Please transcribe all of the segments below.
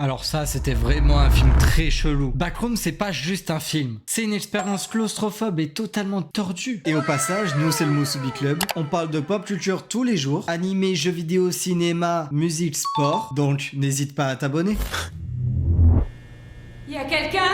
Alors ça, c'était vraiment un film très chelou. Backrooms, c'est pas juste un film. C'est une expérience claustrophobe et totalement tordue. Et au passage, nous c'est le Musubi Club. On parle de pop culture tous les jours. Animé, jeux vidéo, cinéma, musique, sport. Donc n'hésite pas à t'abonner. Y a quelqu'un?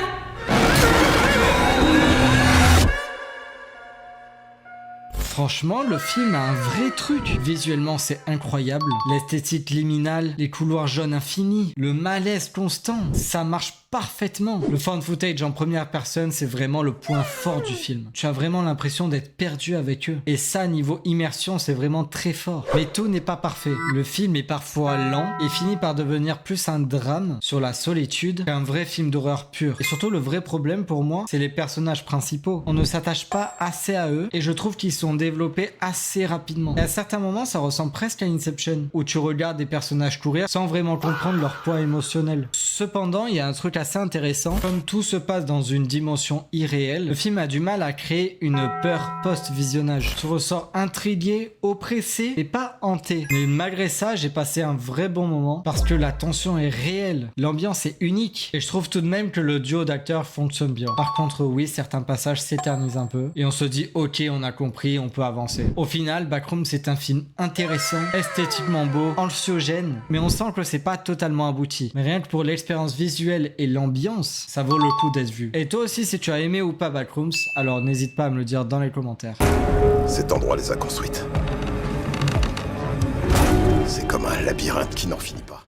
Franchement, le film a un vrai truc. Visuellement, c'est incroyable. L'esthétique liminale, les couloirs jaunes infinis, le malaise constant, ça marche parfaitement. Le found footage en première personne, c'est vraiment le point fort du film. Tu as vraiment l'impression d'être perdu avec eux. Et ça, niveau immersion, c'est vraiment très fort. Mais tout n'est pas parfait. Le film est parfois lent et finit par devenir plus un drame sur la solitude qu'un vrai film d'horreur pur. Et surtout, le vrai problème pour moi, c'est les personnages principaux. On ne s'attache pas assez à eux et je trouve qu'ils sont développés assez rapidement. Et à certains moments, ça ressemble presque à Inception, où tu regardes des personnages courir sans vraiment comprendre leur poids émotionnel. Cependant, il y a un truc assez intéressant. Comme tout se passe dans une dimension irréelle, le film a du mal à créer une peur post-visionnage. Tu ressors intrigué, oppressé et pas hanté. Mais malgré ça, j'ai passé un vrai bon moment parce que la tension est réelle, l'ambiance est unique et je trouve tout de même que le duo d'acteurs fonctionne bien. Par contre, oui, certains passages s'éternisent un peu et on se dit ok, on a compris, on peut avancer. Au final, Backrooms c'est un film intéressant, esthétiquement beau, anxiogène, mais on sent que c'est pas totalement abouti. Mais rien que pour l'expérience visuelle et l'ambiance, ça vaut le coup d'être vu. Et toi aussi, si tu as aimé ou pas Backrooms, alors n'hésite pas à me le dire dans les commentaires. Cet endroit les a construites. C'est comme un labyrinthe qui n'en finit pas.